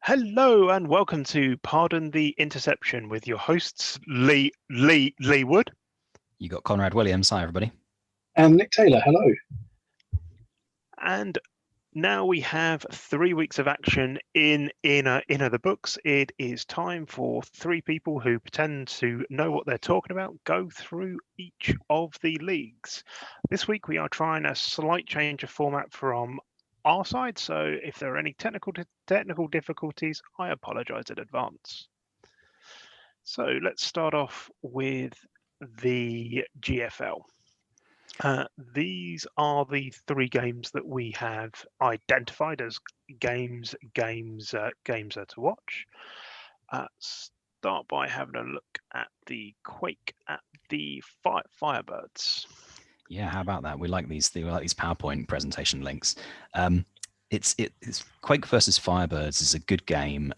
Hello and welcome to Pardon the Interception with your hosts Lee Wood. You got Conrad Williams. Hi, everybody. And Nick Taylor, hello. And now we have 3 weeks of action in the books. It is time for three people who pretend to know what they're talking about go through each of the leagues. This week we are trying a slight change of format from our side, so if there are any technical difficulties, I apologize in advance. So let's start off with the GFL. These are the three games that we have identified as games are to watch. Start by having a look at the Quake at the Firebirds. Yeah, how about that? We like these PowerPoint presentation links. It's Quake versus Firebirds is a good game,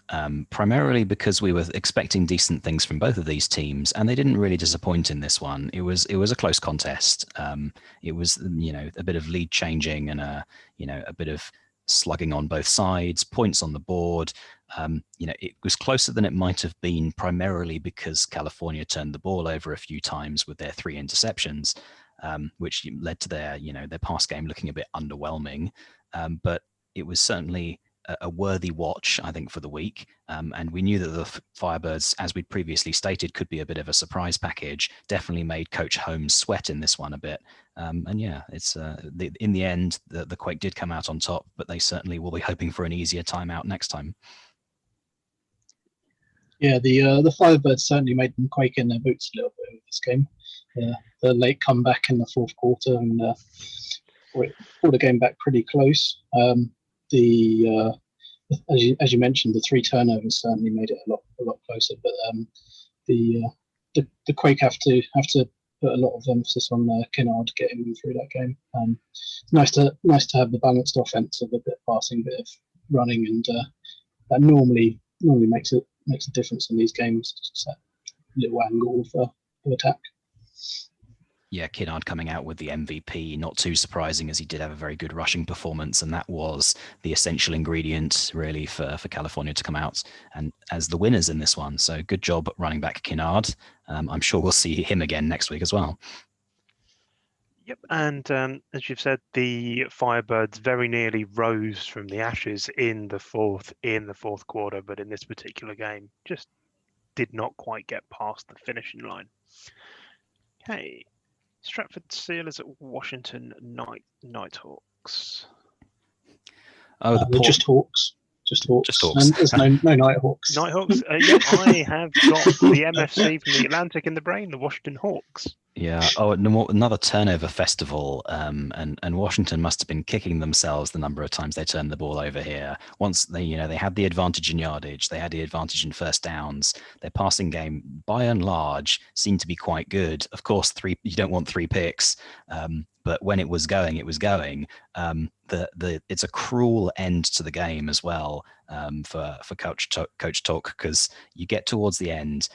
primarily because we were expecting decent things from both of these teams, and they didn't really disappoint in this one. It was a close contest. It was a bit of lead changing and a bit of slugging on both sides, points on the board. It was closer than it might have been, primarily because California turned the ball over a few times with their 3 interceptions, which led to their pass game looking a bit underwhelming. But it was certainly a worthy watch, I think, for the week. And we knew that the Firebirds, as we'd previously stated, could be a bit of a surprise package. Definitely made Coach Holmes sweat in this one a bit. And yeah, it's in the end, the Quake did come out on top, but they certainly will be hoping for an easier time out next time. Yeah, the Firebirds certainly made them quake in their boots a little bit with this game. The late comeback in the fourth quarter and pulled the game back pretty close. As you mentioned, the 3 turnovers certainly made it a lot closer. But the Quake have to put a lot of emphasis on Kennard getting them through that game. It's nice to have the balanced offense of a bit of passing, a bit of running, and that normally makes a difference in these games. Just that little angle of attack. Yeah, Kennard coming out with the MVP, not too surprising, as he did have a very good rushing performance, and that was the essential ingredient really for California to come out and as the winners in this one. So good job running back Kennard. I'm sure we'll see him again next week as well. Yep, and as you've said, the Firebirds very nearly rose from the ashes in the fourth quarter, but in this particular game, just did not quite get past the finishing line. Okay. Stratford Steelers at Washington Nighthawks. Oh, just Hawks. Just Hawks. Just Hawks. There's no Nighthawks. Nighthawks. Yep, I have got the MFC from the Atlantic in the brain. The Washington Hawks. Yeah. Oh, another turnover festival. And Washington must have been kicking themselves the number of times they turned the ball over here. Once they had the advantage in yardage, they had the advantage in first downs. Their passing game, by and large, seemed to be quite good. Of course, you don't want 3 picks, but when it was going, it was going. It's a cruel end to the game as well, for Coach Talk, because you get towards the end,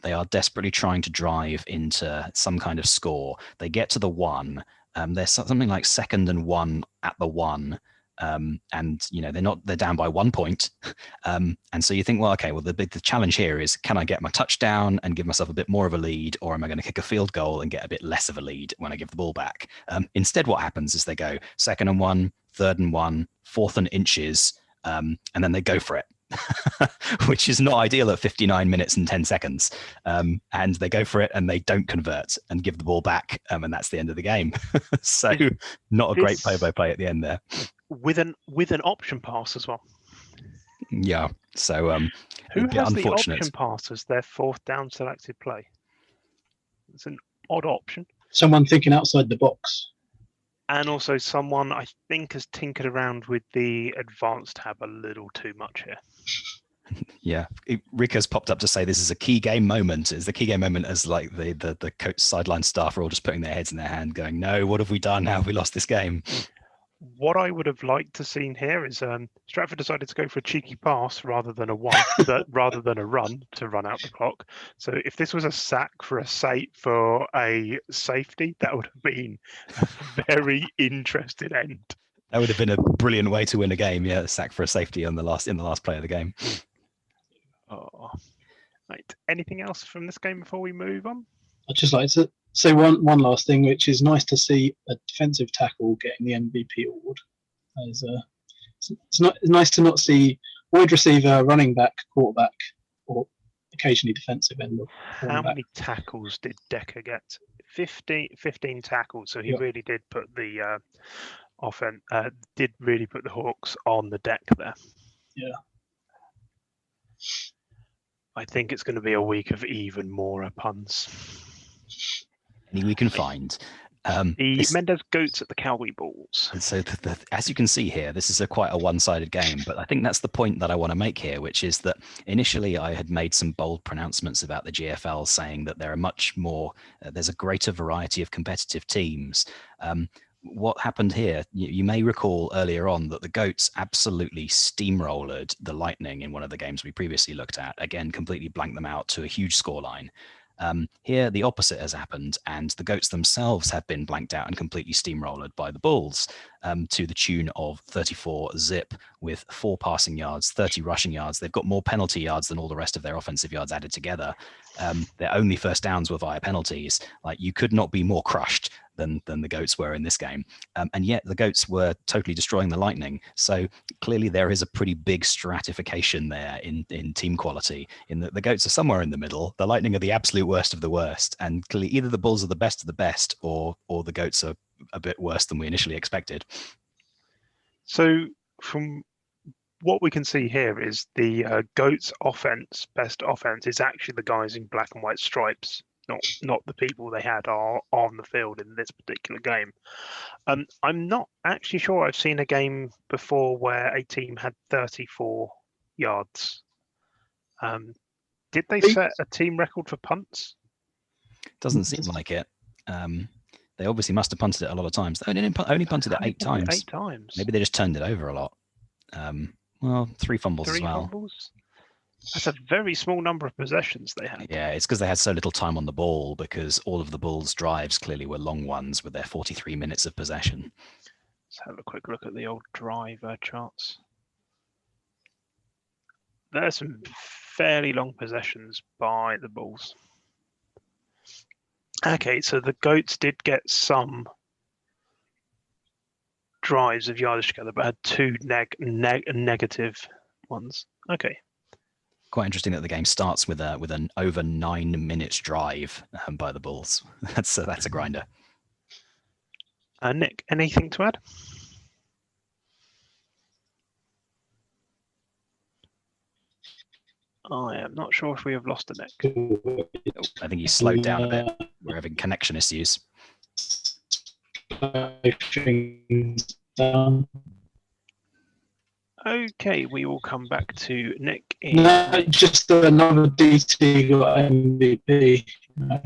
they are desperately trying to drive into some kind of score. They get to the 1. There's something like 2nd and 1 at the 1. And they're down by 1 point. And so you think, well, okay, well, the challenge here is, can I get my touchdown and give myself a bit more of a lead, or am I going to kick a field goal and get a bit less of a lead when I give the ball back? Instead, what happens is they go 2nd and 1, 3rd and 1, 4th and inches, and then they go for it. Which is not ideal at 59 minutes and 10 seconds. And they go for it and they don't convert and give the ball back. And that's the end of the game. So not a great play-by-play at the end there. With an option pass as well. Yeah. So who has the option pass as their 4th down selected play? It's an odd option. Someone thinking outside the box. And also someone, I think, has tinkered around with the advanced tab a little too much here. Yeah, Rick has popped up to say this is a key game moment. Is the key game moment as like the coach sideline staff are all just putting their heads in their hand going, no, what have we done? How have we lost this game? What I would have liked to seen here is Stratford decided to go for a cheeky pass rather than a rather than a run to run out the clock. So if this was a sack for a safety, that would have been a very interesting end. That would have been a brilliant way to win a game. Yeah, sack for a safety in the last play of the game. Oh, right. Anything else from this game before we move on? I'd just like to say one last thing, which is nice to see a defensive tackle getting the MVP award. It's nice to not see wide receiver, running back, quarterback, or occasionally defensive end. How many tackles did Decker get? 15 tackles. So he really did put the offense, did really put the Hawks on the deck there. Yeah. I think it's going to be a week of even more puns. Any we can find. The Mendez Goats at the Cowboy Bulls. And so, as you can see here, this is quite a one-sided game. But I think that's the point that I want to make here, which is that initially I had made some bold pronouncements about the GFL, saying that there are much more, there's a greater variety of competitive teams. What happened here, you may recall earlier on that the Goats absolutely steamrolled the Lightning in one of the games we previously looked at, again, completely blanked them out to a huge scoreline. Here, the opposite has happened, and the Goats themselves have been blanked out and completely steamrolled by the Bulls to the tune of 34-0 with 4 passing yards, 30 rushing yards. They've got more penalty yards than all the rest of their offensive yards added together. Their only first downs were via penalties. Like, you could not be more crushed than the Goats were in this game. And yet the Goats were totally destroying the Lightning. So clearly there is a pretty big stratification there in team quality, in that the Goats are somewhere in the middle. The Lightning are the absolute worst of the worst. And clearly either the Bulls are the best of the best, or the Goats are a bit worse than we initially expected. So from what we can see here is the Goats offense, best offense, is actually the guys in black and white stripes, not the people they had are on the field in this particular game. I'm not actually sure I've seen a game before where a team had 34 yards. Did they set a team record for punts? Doesn't seem like it. They obviously must have punted it a lot of times. They only punted it 8 times. 8 times. Maybe they just turned it over a lot. Well, 3 fumbles as well. 3 fumbles? That's a very small number of possessions they had. Yeah, it's because they had so little time on the ball, because all of the Bulls' drives clearly were long ones with their 43 minutes of possession. Let's have a quick look at the old driver charts. There are some fairly long possessions by the Bulls. Okay, so the Goats did get some drives of yardage together, but had 2 negative ones. Okay. Quite interesting that the game starts with an over 9 minutes drive by the Bulls. That's a grinder. Nick, anything to add? I am not sure if we have lost a Nick. I think he slowed down a bit. We're having connection issues. Okay, we will come back to Nick. No, just another DT got MVP. No.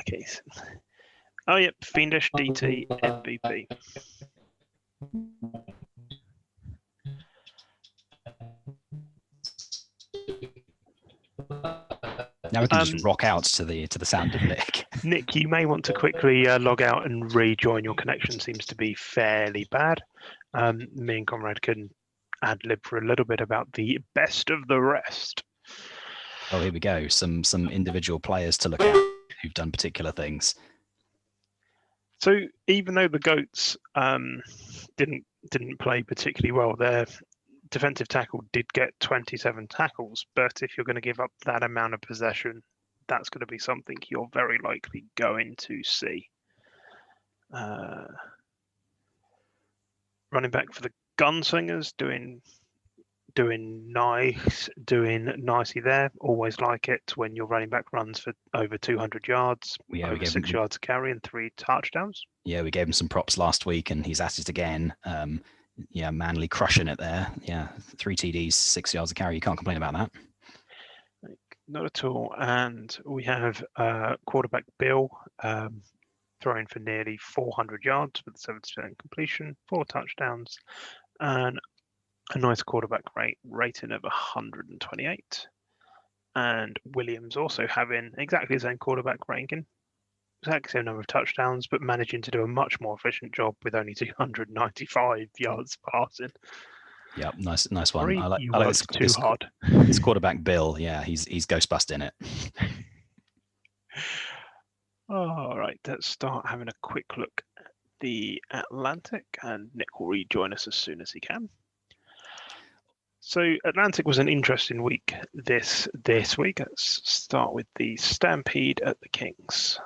Okay. Oh, yep, Fiendish DT MVP. Now we can just rock out to the sound of Nick. Nick, you may want to quickly log out and rejoin. Your connection seems to be fairly bad. Me and Conrad can ad-lib for a little bit about the best of the rest. Oh, here we go. Some individual players to look at who've done particular things. So even though the Goats didn't play particularly well, their defensive tackle did get 27 tackles. But if you're going to give up that amount of possession, that's going to be something you're very likely going to see. Running back for the Gunslingers doing nicely there. Always like it when your running back runs for over 200 yards, over 6 yards a carry and 3 touchdowns. Yeah, we gave him some props last week, and he's at it again. Manly crushing it there. Yeah, 3 TDs, 6 yards a carry. You can't complain about that. Not at all. And we have quarterback Bill throwing for nearly 400 yards with 70% completion, 4 touchdowns, and a nice quarterback rating of 128. And Williams also having exactly the same quarterback ranking, exact same number of touchdowns, but managing to do a much more efficient job with only 295 yards passing. Yeah, nice one. You I like worked too hard. This quarterback Bill, yeah, he's ghostbusting it. All right, let's start having a quick look at the Atlantic, and Nick will rejoin us as soon as he can. So Atlantic was an interesting week this week. Let's start with the Stampede at the Kings.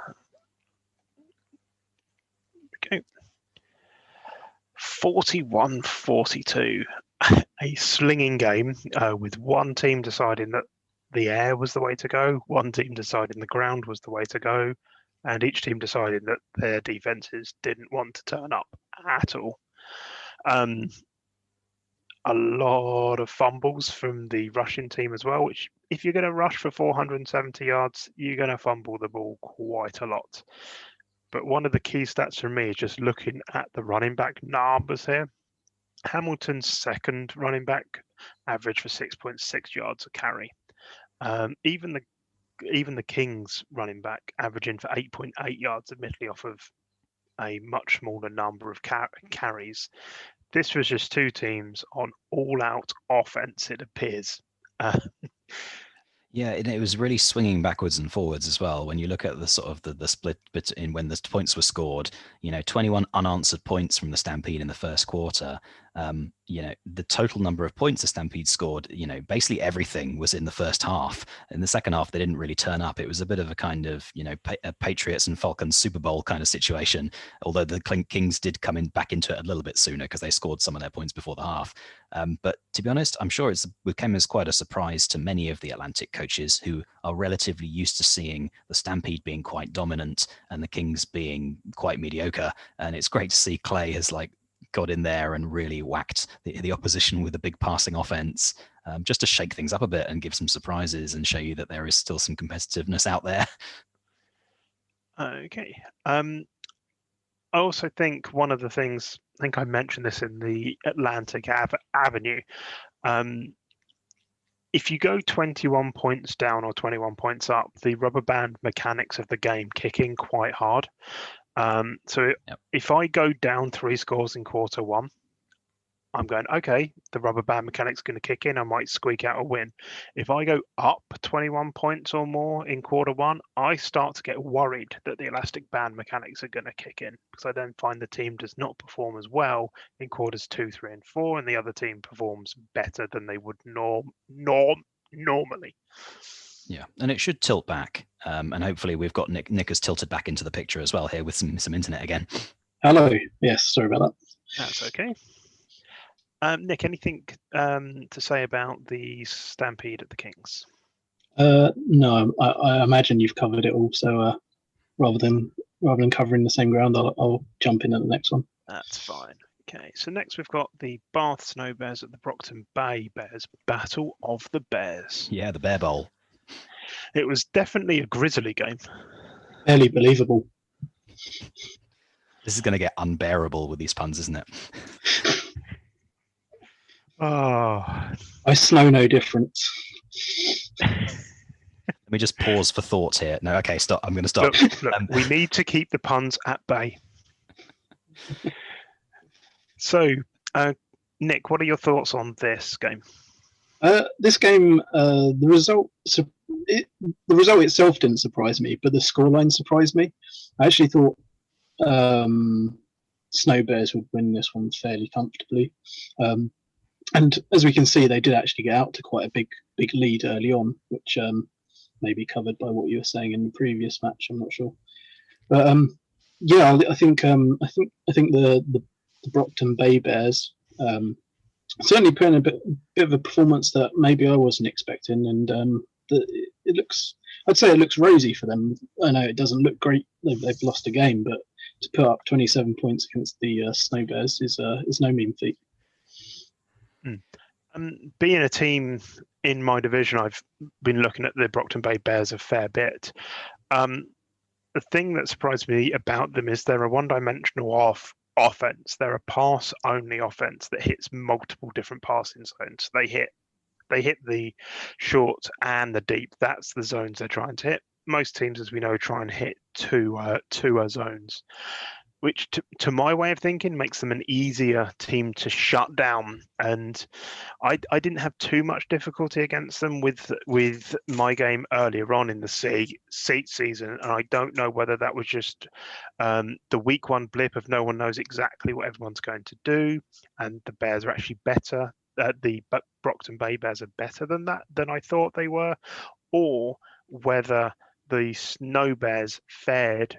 Okay. 41-42, a slinging game with one team deciding that the air was the way to go, one team deciding the ground was the way to go, and each team deciding that their defenses didn't want to turn up at all. A lot of fumbles from the rushing team as well, which if you're going to rush for 470 yards, you're going to fumble the ball quite a lot. But one of the key stats for me is just looking at the running back numbers here. Hamilton's second running back averaged for 6.6 yards a carry. Even the Kings running back averaging for 8.8 yards, admittedly off of a much smaller number of carries. This was just two teams on all-out offense, it appears. Yeah, it was really swinging backwards and forwards as well. When you look at the sort of the split between when the points were scored, 21 unanswered points from the Stampede in the first quarter. The total number of points the Stampede scored, basically everything was in the first half. In the second half, they didn't really turn up. It was a bit of a kind of, a Patriots and Falcons Super Bowl kind of situation. Although the Kings did come back into it a little bit sooner because they scored some of their points before the half. But to be honest, I'm sure it came as quite a surprise to many of the Atlantic coaches who are relatively used to seeing the Stampede being quite dominant and the Kings being quite mediocre. And it's great to see Clay has got in there and really whacked the opposition with a big passing offense, just to shake things up a bit and give some surprises and show you that there is still some competitiveness out there. Okay. I also think one of the things, I think I mentioned this in the Atlantic Avenue, if you go 21 points down or 21 points up, the rubber band mechanics of the game kick in quite hard. If I go down 3 scores in quarter one, I'm going, okay, the rubber band mechanic's going to kick in. I might squeak out a win. If I go up 21 points or more in quarter one, I start to get worried that the elastic band mechanics are going to kick in, because I then find the team does not perform as well in quarters 2, 3, and 4, and the other team performs better than they would normally. Yeah, and it should tilt back, and hopefully we've got Nick has tilted back into the picture as well here with some internet again. Hello. Yes, sorry about that. That's okay. Nick, anything to say about the Stampede at the Kings? No, I imagine you've covered it all. So rather than covering the same ground, I'll jump in at the next one. That's fine. Okay, so next we've got the Bath Snow Bears at the Brockton Bay Bears. Battle of the Bears. Yeah, the Bear Bowl. It was definitely a grisly game. Barely believable. This is going to get unbearable with these puns, isn't it? Oh, I snow no different. Let me just pause for thought here. No, okay, stop. I'm going to stop. Look, we need to keep the puns at bay. So, Nick, what are your thoughts on this game? This game, the result itself didn't surprise me, but the scoreline surprised me. I actually thought Snow Bears would win this one fairly comfortably. And as we can see, they did actually get out to quite a big lead early on, which may be covered by what you were saying in the previous match. I'm not sure, but yeah, I think the Brockton Bay Bears certainly put in a bit of a performance that maybe I wasn't expecting, and it looks rosy for them. I know it doesn't look great; they've lost a game, but to put up 27 points against the Snow Bears is no mean feat. Being a team in my division, I've been looking at the Brockton Bay Bears a fair bit. The thing that surprised me about them is they're a one-dimensional offense. They're a pass-only offense that hits multiple different passing zones. They hit the short and the deep. That's the zones they're trying to hit. most teams, as we know, try and hit two zones, which to my way of thinking makes them an easier team to shut down. And I didn't have too much difficulty against them with my game earlier on in the season, and I don't know whether that was just the week one blip of no one knows exactly what everyone's going to do, and the Bears are actually better. The Brockton Bay Bears are better than I thought they were, or whether the Snow Bears fared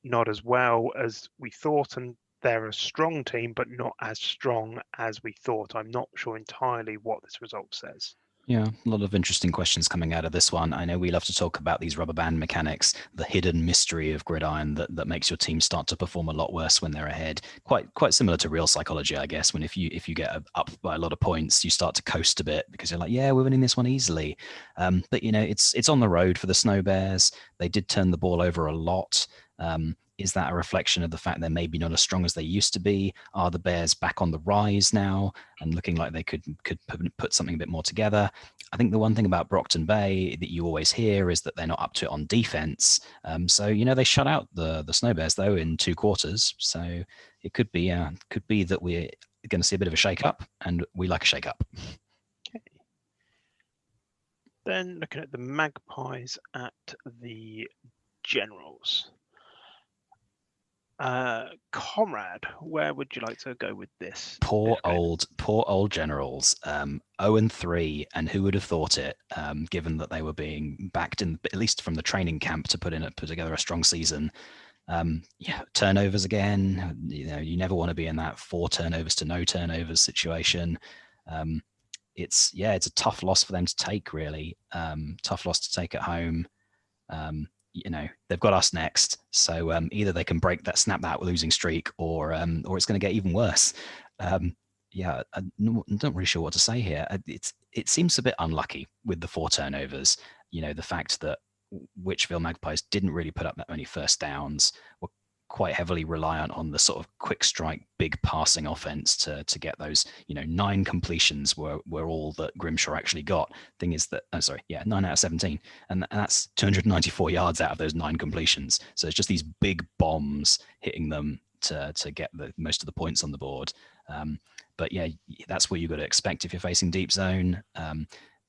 not as well as we thought, and they're a strong team, but not as strong as we thought. I'm not sure entirely what this result says. Yeah, a lot of interesting questions coming out of this one. I know we love to talk about these rubber band mechanics, the hidden mystery of gridiron that makes your team start to perform a lot worse when they're ahead. Quite similar to real psychology, I guess. When if you get up by a lot of points, you start to coast a bit because you're like, yeah, we're winning this one easily. But it's on the road for the Snow Bears. They did turn the ball over a lot. Is that a reflection of the fact they're maybe not as strong as they used to be? Are the Bears back on the rise now and looking like they could put something a bit more together? I think the one thing about Brockton Bay that you always hear is that they're not up to it on defense. So they shut out the Snow Bears though in 2 quarters. So it could be that we're going to see a bit of a shake-up, and we like a shake-up. Okay. Then looking at the Magpies at the Generals. Conrad, where would you like to go with this? Poor old Generals. 0-3, and who would have thought it? Given that they were being backed in, at least from the training camp, to put together a strong season. Turnovers again. You never want to be in that 4 turnovers to no turnovers situation. It's a tough loss for them to take, really. Tough loss to take at home. They've got us next, so either they can snap that losing streak, or it's going to get even worse. I'm not really sure what to say here. It seems a bit unlucky with the 4 turnovers. The fact that Witchville Magpies didn't really put up that many first downs, were quite heavily reliant on the sort of quick strike, big passing offense to get those. 9 completions were all that Grimshaw actually got. Thing is that 9 out of 17, and that's 294 yards out of those 9 completions. So it's just these big bombs hitting them to get the most of the points on the board. But yeah, that's what you got to expect if you're facing deep zone.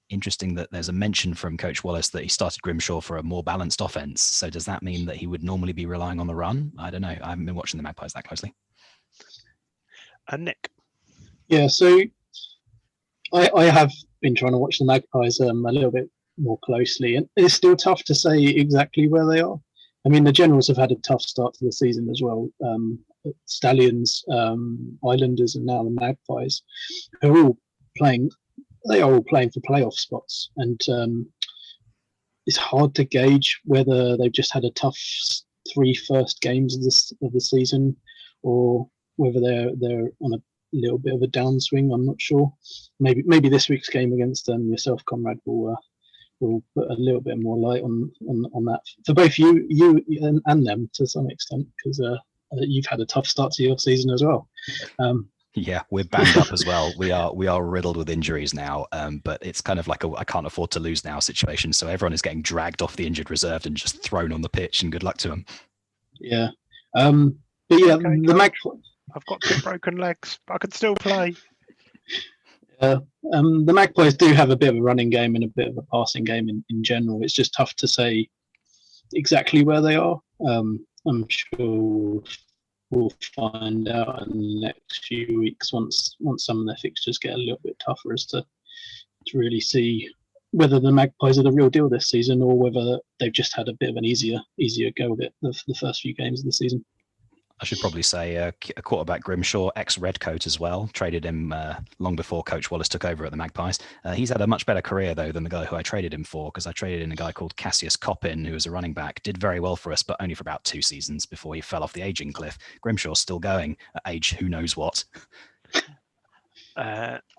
Interesting that there's a mention from Coach Wallace that he started Grimshaw for a more balanced offense. So does that mean that he would normally be relying on the run? I don't know. I haven't been watching the Magpies that closely. Nick. Yeah, so I have been trying to watch the Magpies a little bit more closely, and it's still tough to say exactly where they are. I mean, the Generals have had a tough start to the season as well. Stallions, Islanders, and now the Magpies are all playing. They are all playing for playoff spots, and it's hard to gauge whether they've just had a tough 3 first games of the season, or whether they're on a little bit of a downswing. I'm not sure. Maybe this week's game against yourself, Conrad, will put a little bit more light on that for both you and them to some extent, because you've had a tough start to your season as well. Yeah, we're banged up as well. We are riddled with injuries now, but it's kind of like a I can't afford to lose now situation. So everyone is getting dragged off the injured reserve and just thrown on the pitch, and good luck to them. Yeah, but yeah, Okay, the Magpies. I've got 2 broken legs, but I can still play. The Magpies do have a bit of a running game and a bit of a passing game in general. It's just tough to say exactly where they are. I'm sure we'll find out in the next few weeks once some of their fixtures get a little bit tougher, as to really see whether the Magpies are the real deal this season, or whether they've just had a bit of an easier go of it the first few games of the season. I should probably say a quarterback Grimshaw, ex-Redcoat as well, traded him long before Coach Wallace took over at the Magpies. He's had a much better career, though, than the guy who I traded him for, because I traded in a guy called Cassius Coppin, who was a running back, did very well for us, but only for about 2 seasons before he fell off the aging cliff. Grimshaw's still going at age who knows what.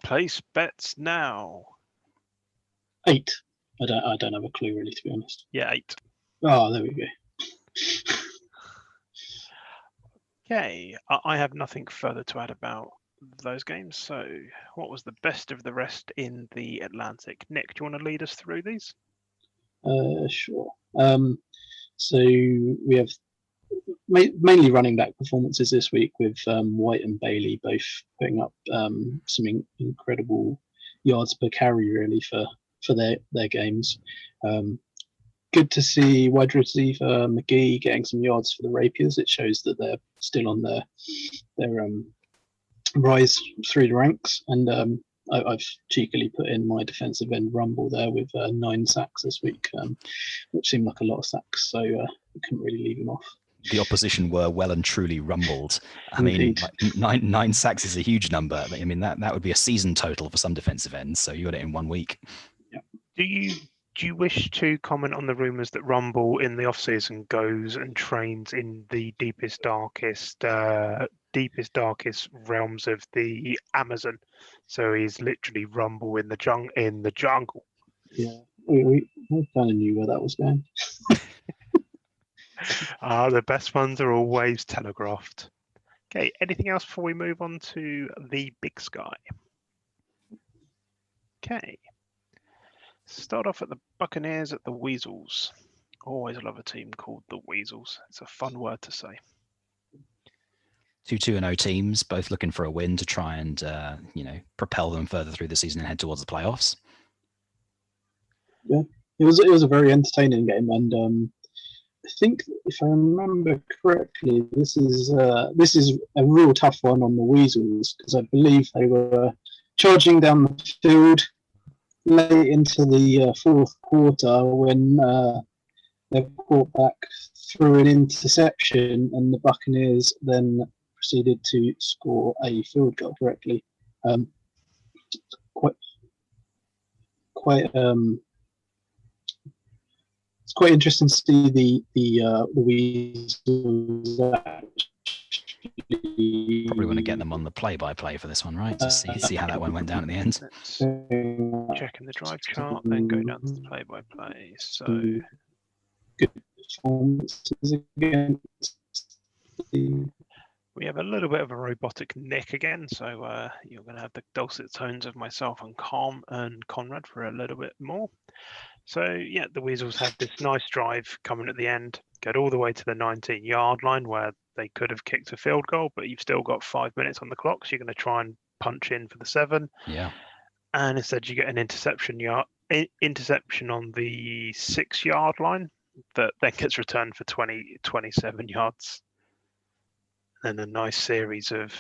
Place bets now. 8. I don't have a clue, really, to be honest. Yeah, 8. Oh, there we go. Okay, I have nothing further to add about those games. So what was the best of the rest in the Atlantic? Nick, do you want to lead us through these? Sure. So we have mainly running back performances this week with White and Bailey both putting up some incredible yards per carry really for their games. Good to see wide receiver McGee getting some yards for the Rapiers. It shows that they're still on their rise through the ranks. And I've cheekily put in my defensive end Rumble there with 9 sacks this week, which seemed like a lot of sacks. So we couldn't really leave him off. The opposition were well and truly rumbled. I Indeed. mean, like nine sacks is a huge number. I mean, that would be a season total for some defensive ends. So you got it in 1 week. Yeah. Do you wish to comment on the rumours that Rumble in the off season goes and trains in the deepest, darkest realms of the Amazon? So he's literally Rumble in the jungle. Yeah, we kind of knew where that was going. The best ones are always telegraphed. Okay, anything else before we move on to the Big Sky? Okay. Start off at the Buccaneers at the Weasels. Always love a team called the Weasels. It's a fun word to say. 2-2-0 teams, both looking for a win to try and propel them further through the season and head towards the playoffs. Yeah, it was a very entertaining game, and I think if I remember correctly, this is a real tough one on the Weasels because I believe they were charging down the field late into the fourth quarter when their quarterback threw an interception and the Buccaneers then proceeded to score a field goal correctly. It's quite interesting to see the Weasels Probably want to get them on the play-by-play for this one, right? To see how that one went down at the end. Checking the drive chart, then go down to the play-by-play. So good performances against we have a little bit of a robotic Nick again, so you're going to have the dulcet tones of myself and Conrad for a little bit more. So yeah, the Weasels had this nice drive coming at the end, get all the way to the 19-yard line where they could have kicked a field goal, but you've still got 5 minutes on the clock, so you're going to try and punch in for the 7. Yeah. And instead you get an interception on the 6-yard line that then gets returned for 27 yards. And a nice series of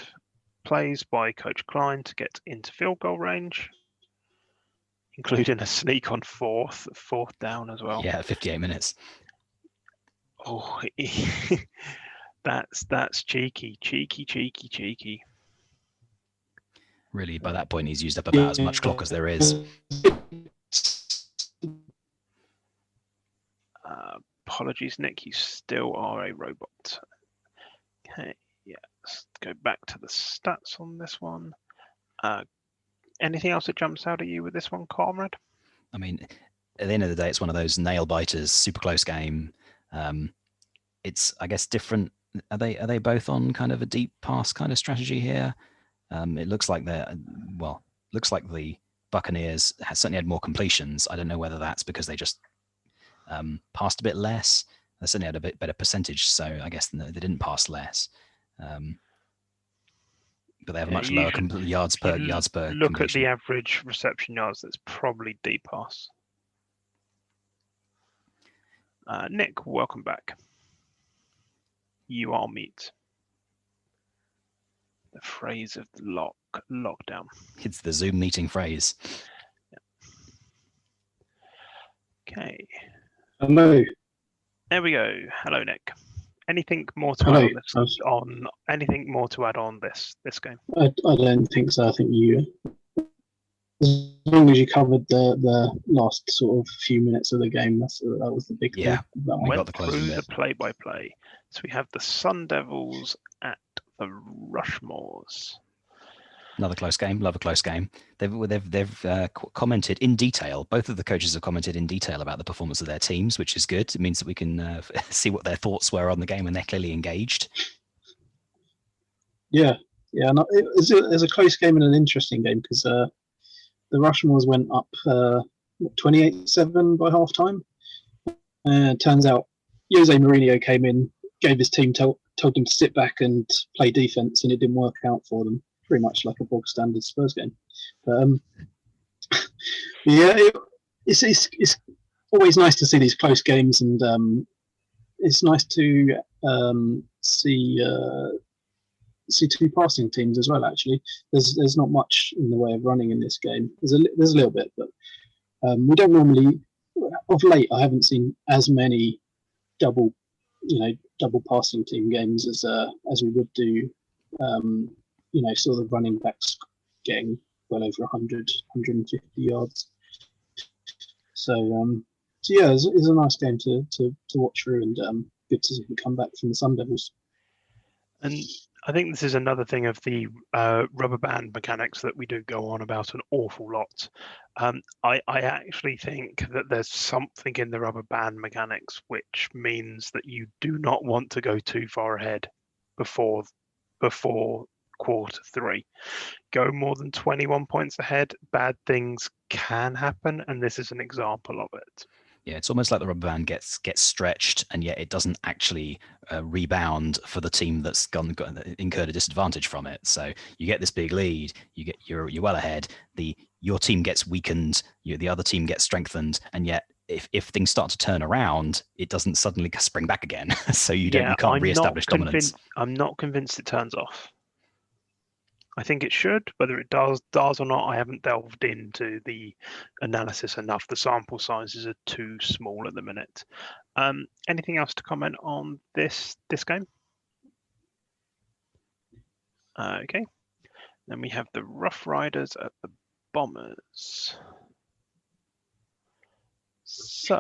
plays by Coach Klein to get into field goal range, including a sneak on fourth down as well. Yeah, 58 minutes. Oh, that's cheeky. Really, by that point, he's used up about as much clock as there is. Apologies, Nick. You still are a robot. Okay, yeah. Let's go back to the stats on this one. Anything else that jumps out at you with this one, Conrad? I mean, at the end of the day, it's one of those nail biters, super close game. It's, I guess, different. Are they both on kind of a deep pass kind of strategy here? It looks like the Buccaneers certainly had more completions. I don't know whether that's because they just passed a bit less. They certainly had a bit better percentage, so I guess they didn't pass less. But they have a much lower yards per look completion. At the average reception yards. That's probably deep pass. Nick, welcome back. You are mute. The phrase of the lockdown. It's the Zoom meeting phrase. Yeah. Okay. Hello. There we go. Hello, Nick. Anything more to add on anything more to add on this game? I don't think so. I think you, as long as you covered the last sort of few minutes of the game, that was the big thing. We got the closing bit. The play-by-play. So we have the Sun Devils at the Rushmores. Another close game. Love a close game. They've commented in detail. Both of the coaches have commented in detail about the performance of their teams, which is good. It means that we can see what their thoughts were on the game, and they're clearly engaged. Yeah. No, it was a close game and an interesting game because the Rushmores went up 28-7 by half time. Turns out Jose Mourinho came in, gave his team, told them to sit back and play defense, and it didn't work out for them. Pretty much like a bog standard Spurs game. But yeah, it's always nice to see these close games, and it's nice to see two passing teams as well. Actually, there's not much in the way of running in this game. There's a little bit, but we don't normally. Of late, I haven't seen as many double passing team games as we would do. Sort of running backs getting well over 100, 150 yards. So yeah, it's a nice game to watch through, and good to see him come back from the Sun Devils. And I think this is another thing of the rubber band mechanics that we do go on about an awful lot. I actually think that there's something in the rubber band mechanics which means that you do not want to go too far ahead before quarter 3. Go more than 21 points ahead, bad things can happen, and this is an example of it. Yeah, it's almost like the rubber band gets stretched, and yet it doesn't actually rebound for the team that's incurred a disadvantage from it. So you get this big lead, you're well ahead. Your team gets weakened, the other team gets strengthened, and yet if things start to turn around, it doesn't suddenly spring back again. So you can't reestablish dominance. I'm not convinced it turns off. I think it should. Whether it does or not, I haven't delved into the analysis enough. The sample sizes are too small at the minute. Anything else to comment on this game? Okay. Then we have the Rough Riders at the Bombers. So,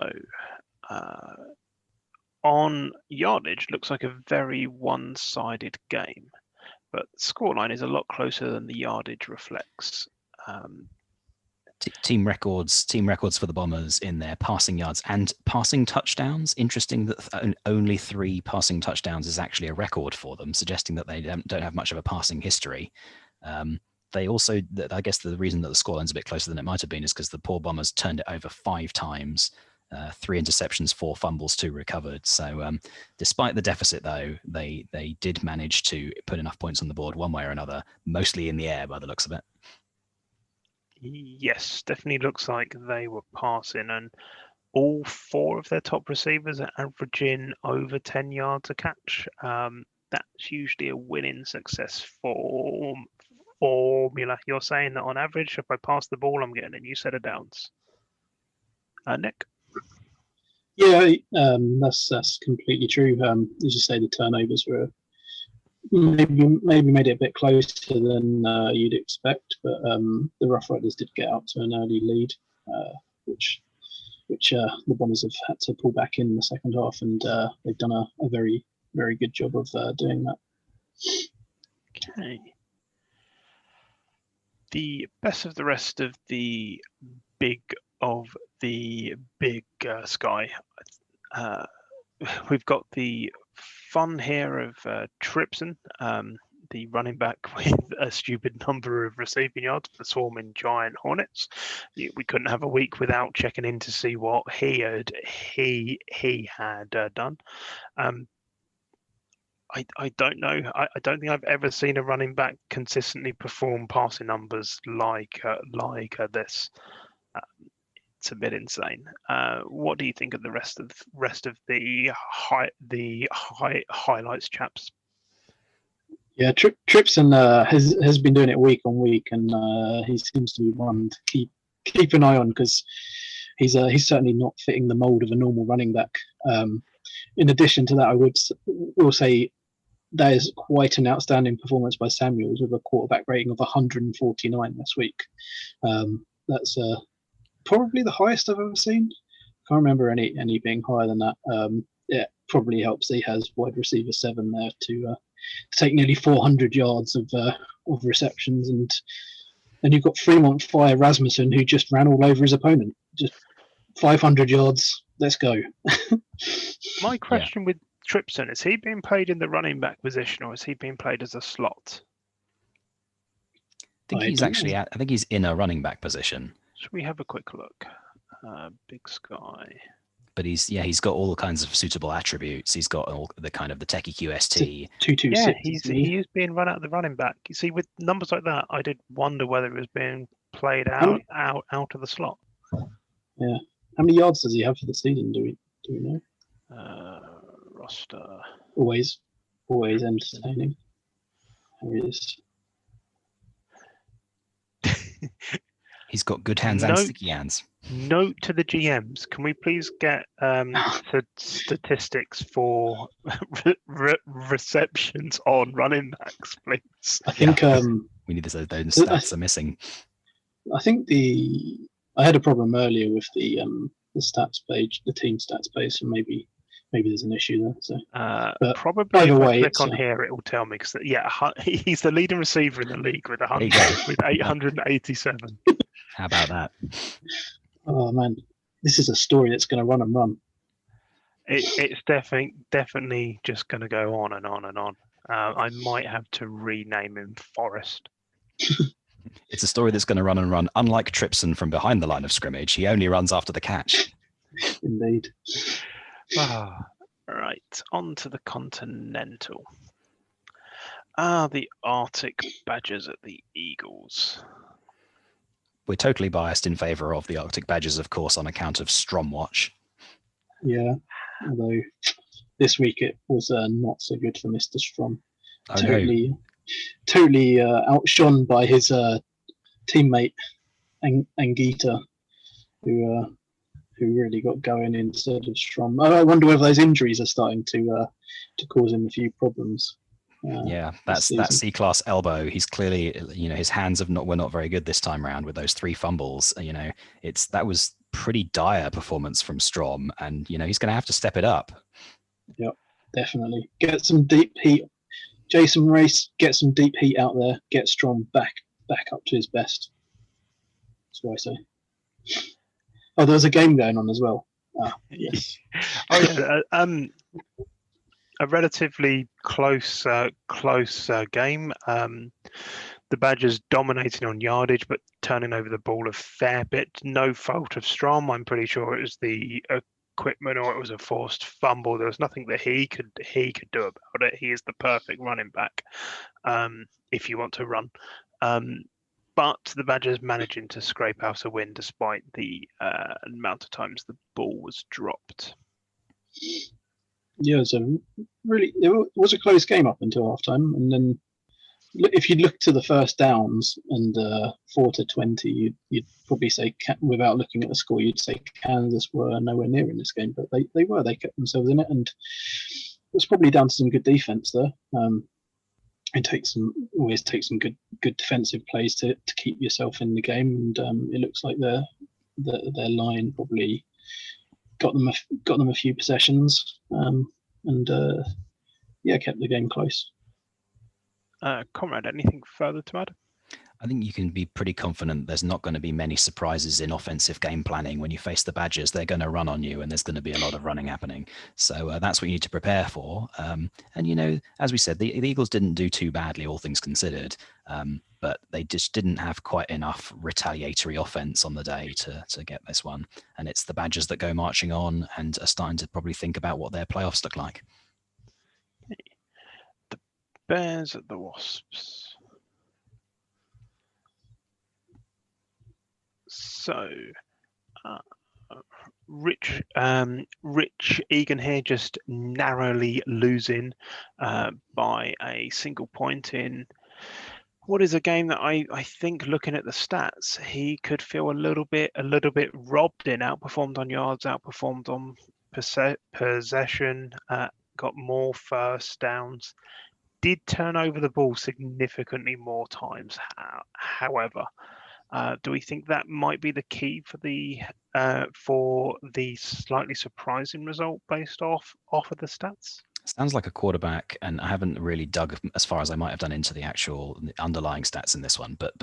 on yardage, looks like a very one-sided game. But the scoreline is a lot closer than the yardage reflects. Team records for the Bombers in their passing yards and passing touchdowns. Interesting that only 3 passing touchdowns is actually a record for them, suggesting that they don't have much of a passing history. They also, I guess the reason that the scoreline's a bit closer than it might have been is because the poor Bombers turned it over 5 times. 3 interceptions, 4 fumbles, 2 recovered. So despite the deficit, though, they did manage to put enough points on the board one way or another, mostly in the air by the looks of it. Yes, definitely looks like they were passing, and all 4 of their top receivers are averaging over 10 yards a catch. That's usually a winning success formula. You're saying that on average, if I pass the ball, I'm getting a new set of downs. Nick? Yeah, that's completely true. As you say, the turnovers were maybe made it a bit closer than you'd expect, but the Rough Riders did get out to an early lead, which the Bombers have had to pull back in the second half, and they've done a very, very good job of doing that. Okay. The best of the rest of the big sky. We've got the fun here of Tripson, the running back with a stupid number of receiving yards for the Swarming Giant Hornets. We couldn't have a week without checking in to see what he had done. I don't know. I don't think I've ever seen a running back consistently perform passing numbers like this. It's a bit insane. What do you think of the rest of the highlights, chaps? Yeah, Tripson has been doing it week on week, and he seems to be one to keep an eye on, because he's certainly not fitting the mold of a normal running back. In addition to that, I will say that is quite an outstanding performance by Samuels with a quarterback rating of 149 this week. That's probably the highest I've ever seen. Can't remember any being higher than that. It probably helps that he has wide receiver 7 there to take nearly 400 yards of receptions, and then you've got Fremont Fire Rasmussen, who just ran all over his opponent. Just 500 yards. Let's go. My question with Tripson, is he being played in the running back position, or is he being played as a slot? I think he's in a running back position. Should we have a quick look? Big Sky. but he's got all kinds of suitable attributes. He's got all the kind of the techie QST. 226. He is being run out of the running back. You see, with numbers like that, I did wonder whether it was being played out of the slot. Yeah. How many yards does he have for the season? Do we know? Roster. Always entertaining. There he is. He's got good hands and sticky hands. Note to the GMs: can we please get statistics for receptions on running backs, please? I think we need those stats are missing. I think I had a problem earlier with the stats page, the team stats page, so maybe there's an issue there. So probably if I click on here, it will tell me because he's the leading receiver in the league with 887. How about that? Oh man, this is a story that's going to run and run. It's definitely just going to go on and on and on. I might have to rename him Forrest. It's a story that's going to run and run. Unlike Tripson from behind the line of scrimmage, he only runs after the catch. Indeed. Right, on to the Continental. The Arctic Badgers at the Eagles. We're totally biased in favour of the Arctic Badgers, of course, on account of Stromwatch. Yeah, although this week it was not so good for Mr. Strom. Totally outshone by his teammate Angita, who really got going instead of Strom. I wonder whether those injuries are starting to cause him a few problems. That's that C-class elbow. He's clearly, his hands were not very good this time around with those 3 fumbles. That was pretty dire performance from Strom, and he's going to have to step it up. Yep, definitely get some deep heat. Jason Race, get some deep heat out there. Get Strom back up to his best. That's what I say. Oh, there was a game going on as well. Yes. A relatively close game. The Badgers dominating on yardage, but turning over the ball a fair bit. No fault of Strom. I'm pretty sure it was the equipment or it was a forced fumble. There was nothing that he could do about it. He is the perfect running back if you want to run. But the Badgers managing to scrape out a win despite the amount of times the ball was dropped. Yeah, so really, it was a close game up until halftime, and then if you look to the first downs and 4-20, you'd probably say, without looking at the score, you'd say Kansas were nowhere near in this game, but they kept themselves in it, and it's probably down to some good defense there. It always takes some good defensive plays to keep yourself in the game, and it looks like their line probably got them a few possessions, and kept the game close. Conrad, anything further to add? I think you can be pretty confident there's not going to be many surprises in offensive game planning. When you face the Badgers, they're going to run on you, and there's going to be a lot of running happening. So that's what you need to prepare for. And as we said, the Eagles didn't do too badly, all things considered, but they just didn't have quite enough retaliatory offense on the day to get this one. And it's the Badgers that go marching on and are starting to probably think about what their playoffs look like. The Bears at the Wasps. So, Rich Egan here just narrowly losing by a single point in what is a game that I think, looking at the stats, he could feel a little bit robbed in. Outperformed on yards, outperformed on possession, got more first downs, did turn over the ball significantly more times. However, do we think that might be the key for the slightly surprising result based off of the stats? Sounds like a quarterback, and I haven't really dug as far as I might have done into the actual underlying stats in this one, but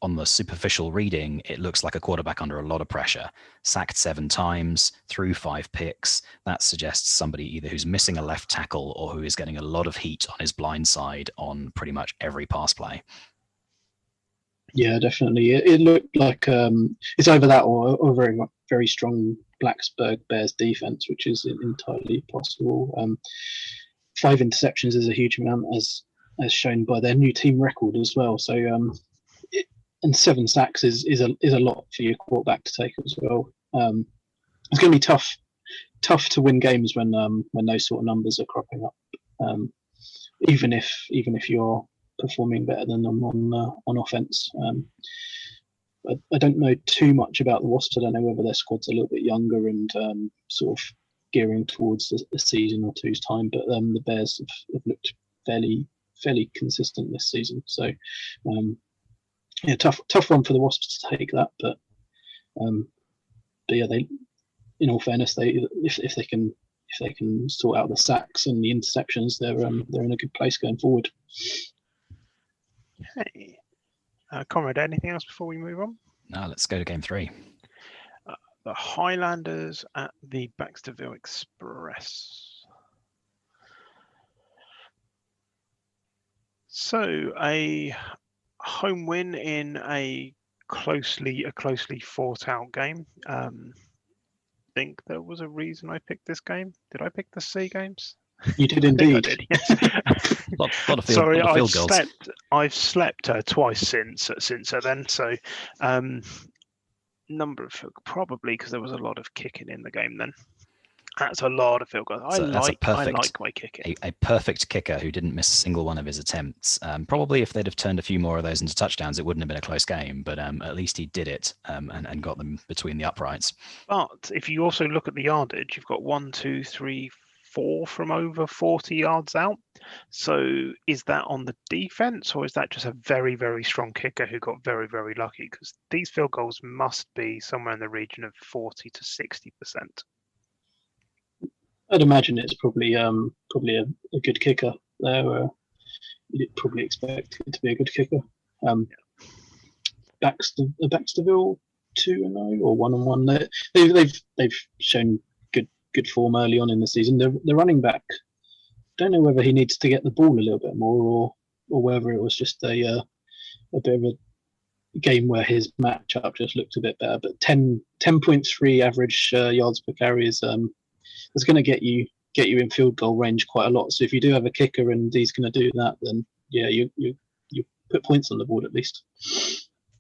on the superficial reading, it looks like a quarterback under a lot of pressure. Sacked 7 times, threw 5 picks. That suggests somebody either who's missing a left tackle or who is getting a lot of heat on his blind side on pretty much every pass play. Yeah, definitely. It looked like it's either that or a very strong Blacksburg Bears defense, which is entirely possible. 5 interceptions is a huge amount, as shown by their new team record as well. So and 7 sacks is a lot for your quarterback to take as well. It's going to be tough to win games when those sort of numbers are cropping up. Even if you're performing better than them on offense. I don't know too much about the Wasps. I don't know whether their squad's a little bit younger and sort of gearing towards a season or two's time. But the Bears have looked fairly consistent this season. So yeah, tough one for the Wasps to take that. But yeah, they, in all fairness, if they can sort out the sacks and the interceptions, they're in a good place going forward. Okay. Conrad, anything else before we move on? No, let's go to game 3. The Highlanders at the Baxterville Express. So a home win in a closely fought out game. I think there was a reason I picked this game. Did I pick the C games? You did indeed. I did, yes. lot of field goals. I've slept twice since then. So number of probably because there was a lot of kicking in the game then. That's a lot of field goals. I like my kicking. A perfect kicker who didn't miss a single one of his attempts. Probably if they'd have turned a few more of those into touchdowns, it wouldn't have been a close game. But at least he did it and got them between the uprights. But if you also look at the yardage, you've got 1, 2, 3, 4 from over 40 yards out. So is that on the defense or is that just a very, very strong kicker who got very, very lucky? Because these field goals must be somewhere in the region of 40 to 60%. I'd imagine it's probably a good kicker there. You'd probably expect it to be a good kicker. Baxterville 2-0 or 1-1. They've shown good form early on in the season. The running back, don't know whether he needs to get the ball a little bit more or whether it was just a bit of a game where his matchup just looked a bit better. But 10.3 average yards per carry is going to get you in field goal range quite a lot. So if you do have a kicker and he's going to do that, then yeah, you put points on the board at least.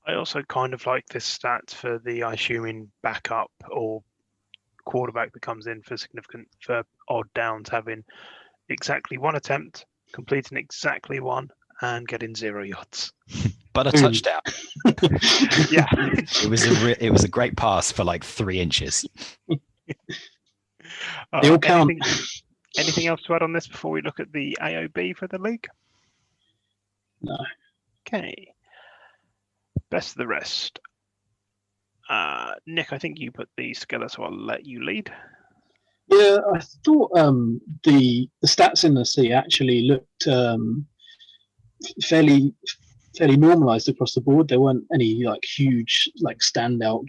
I also kind of like this stat for the assuming backup or quarterback that comes in for odd downs, having exactly one attempt, completing exactly one, and getting 0 yards. But a touchdown. Yeah, it was a great pass for like 3 inches. They all count. Anything else to add on this before we look at the AOB for the league? No. Okay. Best of the rest. Nick, I think you put these together, so I'll let you lead. Yeah, I thought the stats in the C actually looked fairly normalised across the board. There weren't any like huge standout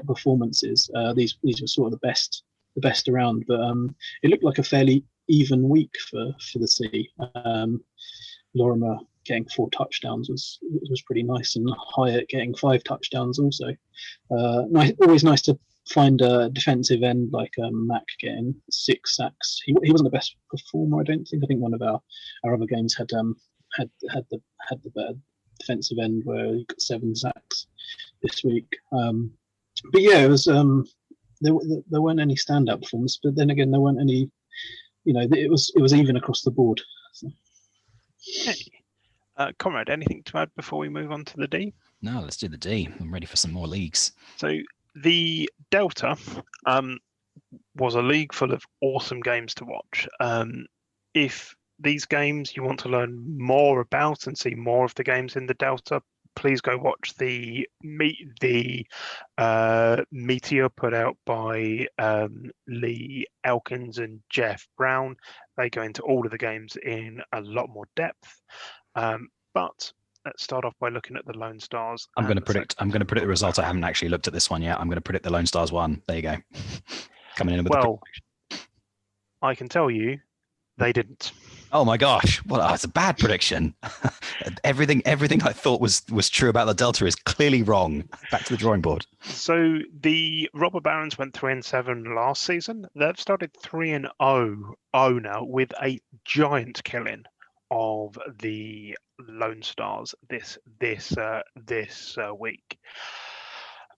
performances. These were sort of the best around, but it looked like a fairly even week for the C. Lorimer getting 4 touchdowns was pretty nice, and Hyatt getting 5 touchdowns also. Always nice to find a defensive end like Mac getting 6 sacks. He wasn't the best performer, I don't think. I think one of our other games had the better defensive end where he got 7 sacks this week. But yeah, it was there weren't any standout performances, but then again there weren't any. It was even across the board. So. Hey. Conrad, anything to add before we move on to the D? No, let's do the D. I'm ready for some more leagues. So the Delta was a league full of awesome games to watch. If these games you want to learn more about and see more of the games in the Delta, please go watch the Meteor put out by Lee Elkins and Jeff Brown. They go into all of the games in a lot more depth. But let's start off by looking at the Lone Stars. I'm going to predict the result. I haven't actually looked at this one yet. I'm going to predict the Lone Stars won. There you go. Coming in with I can tell you, they didn't. Oh my gosh! Well, it's a bad prediction. everything I thought was true about the Delta is clearly wrong. Back to the drawing board. So the Robber Barons went 3-7 last season. They've started 3-0 now with a giant killing of the Lone Stars this week.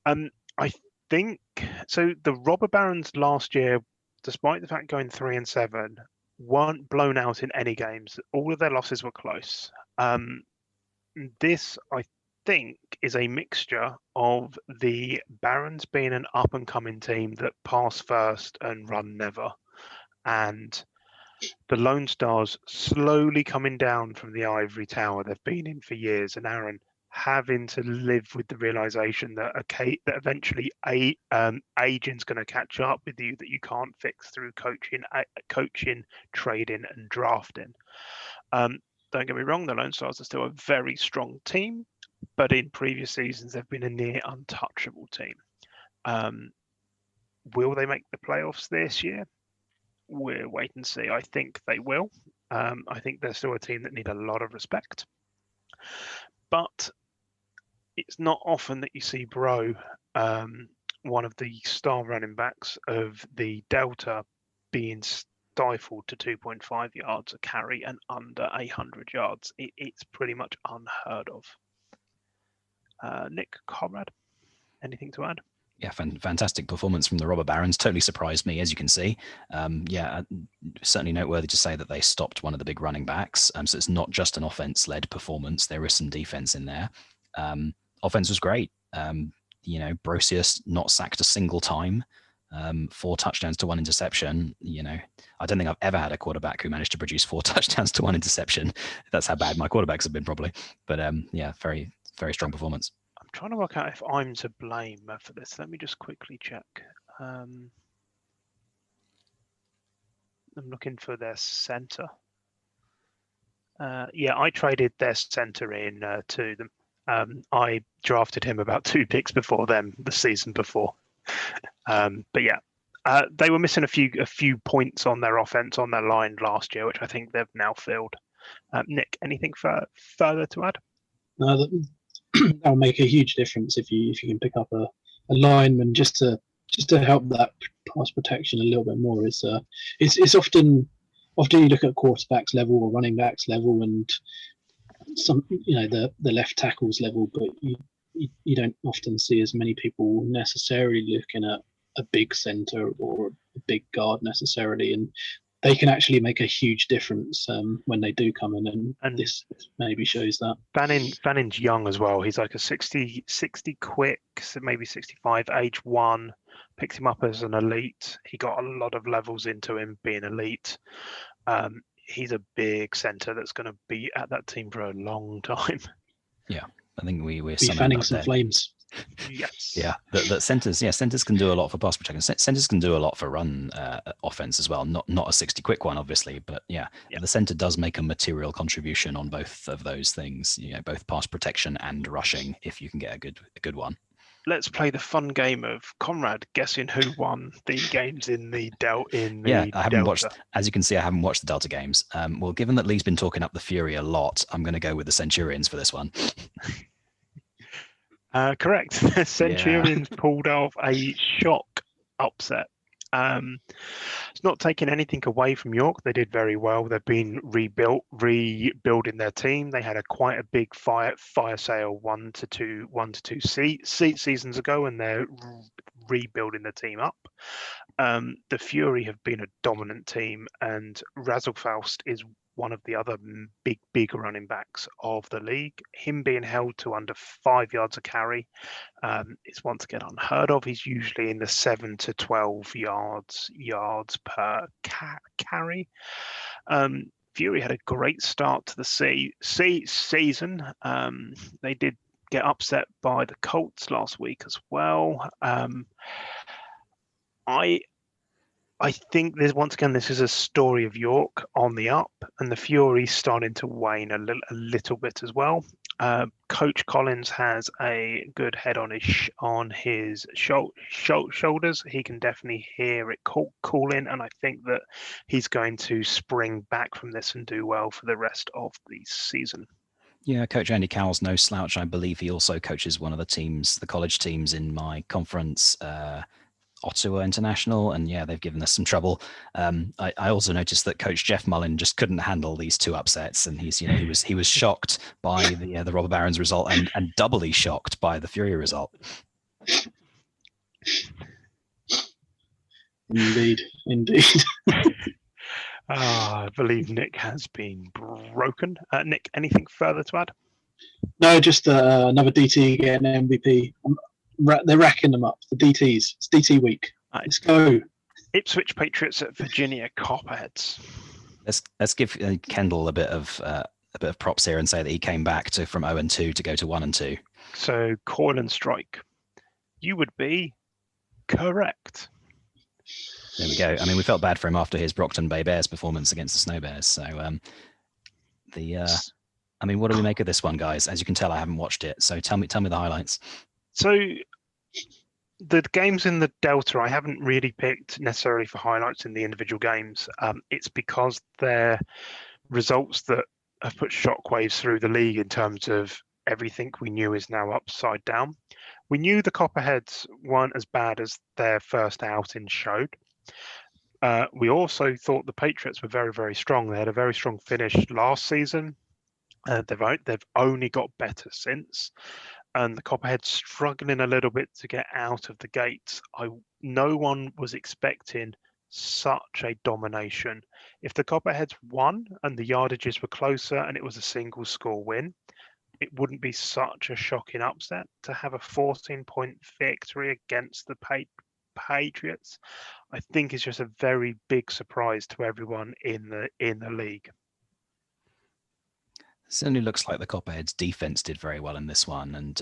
I think so. The Robber Barons last year, despite the fact going 3-7, weren't blown out in any games. All of their losses were close. This, I think, is a mixture of the Barons being an up and coming team that pass first and run never, and the Lone Stars slowly coming down from the ivory tower they've been in for years, and Aaron having to live with the realization that that eventually aging's going to catch up with you, that you can't fix through coaching, trading, and drafting. Don't get me wrong, the Lone Stars are still a very strong team, but in previous seasons they've been a near untouchable team. Will they make the playoffs this year? We'll wait and see. I think they will. I think they're still a team that need a lot of respect. But it's not often that you see Bro, one of the star running backs of the Delta, being stifled to 2.5 yards a carry and under 100 yards. It's pretty much unheard of. Nick, Conrad, anything to add? Yeah, fantastic performance from the Robber Barons. Totally surprised me, as you can see. Certainly noteworthy to say that they stopped one of the big running backs. So it's not just an offense-led performance. There is some defense in there. Offense was great. Brosius not sacked a single time. 4 touchdowns to 1 interception. I don't think I've ever had a quarterback who managed to produce 4 touchdowns to 1 interception. That's how bad my quarterbacks have been, probably. But very, very strong performance. I'm trying to work out if I'm to blame for this. Let me just quickly check. I'm looking for their center. I traded their center in to them. I drafted him about 2 picks before them the season before. They were missing a few points on their offense on their line last year, which I think they've now filled. Nick, anything further to add? No, that'll make a huge difference if you can pick up a lineman just to help that pass protection a little bit more. It's often you look at quarterbacks level or running backs level and some the left tackles level, but you don't often see as many people necessarily looking at a big center or a big guard necessarily, and they can actually make a huge difference when they do come in, and this maybe shows that. Bannin's young as well. He's like a 60 quick, so maybe 65, age 1. Picked him up as an elite. He got a lot of levels into him being elite. He's a big center that's going to be at that team for a long time. Yeah, I think we're fanning some flames. Yes. Yeah, the centers. Yeah, centers can do a lot for pass protection. Centers can do a lot for run offense as well. Not a 60 quick one, obviously, but the center does make a material contribution on both of those things. Both pass protection and rushing. If you can get a good one. Let's play the fun game of Conrad guessing who won the games in the Delta. I haven't watched. As you can see, I haven't watched the Delta games. Well, given that Lee's been talking up the Fury a lot, I'm going to go with the Centurions for this one. Correct. The Centurions pulled off a shock upset. It's not taking anything away from York. They did very well. They've been rebuilding their team. They had quite a big fire sale 1 to 2 seasons ago, and they're rebuilding the team up. The Fury have been a dominant team, and Razzlefaust is one of the other big running backs of the league. Him being held to under 5 yards a carry is once again unheard of. He's usually in the 7 to 12 yards per carry. Fury had a great start to the season. They did get upset by the Colts last week as well. I think this is a story of York on the up, and the Fury starting to wane a little bit as well. Coach Collins has a good head on his shoulders. He can definitely hear it calling, and I think that he's going to spring back from this and do well for the rest of the season. Yeah, Coach Andy Cowell's no slouch. I believe he also coaches one of the teams, the college teams in my conference, Ottawa International, and yeah, they've given us some trouble. I also noticed that Coach Jeff Mullin just couldn't handle these two upsets, and he was shocked by the Robber Barons result and doubly shocked by the Fury result. Indeed. I believe Nick has been broken. Nick, anything further to add? No, just another DT getting MVP. They're racking them up. The DTs. It's DT week. Let's go. Ipswich Patriots at Virginia Copperheads. Let's give Kendall a bit of props here and say that he came back from 0-2 to go to 1-2. So coil and strike. You would be correct. There we go. I mean, we felt bad for him after his Brockton Bay Bears performance against the Snow Bears. So I mean, what do we make of this one, guys? As you can tell, I haven't watched it. So tell me the highlights. So the games in the Delta, I haven't really picked necessarily for highlights in the individual games. It's because they're results that have put shockwaves through the league in terms of everything we knew is now upside down. We knew the Copperheads weren't as bad as their first outing showed. We also thought the Patriots were very, very strong. They had a very strong finish last season. They've only got better since. And the Copperheads struggling a little bit to get out of the gates. No one was expecting such a domination. If the Copperheads won and the yardages were closer and it was a single score win, it wouldn't be such a shocking upset. To have a 14-point victory against the Patriots, I think is just a very big surprise to everyone in the league. Certainly looks like the Copperheads' defense did very well in this one, and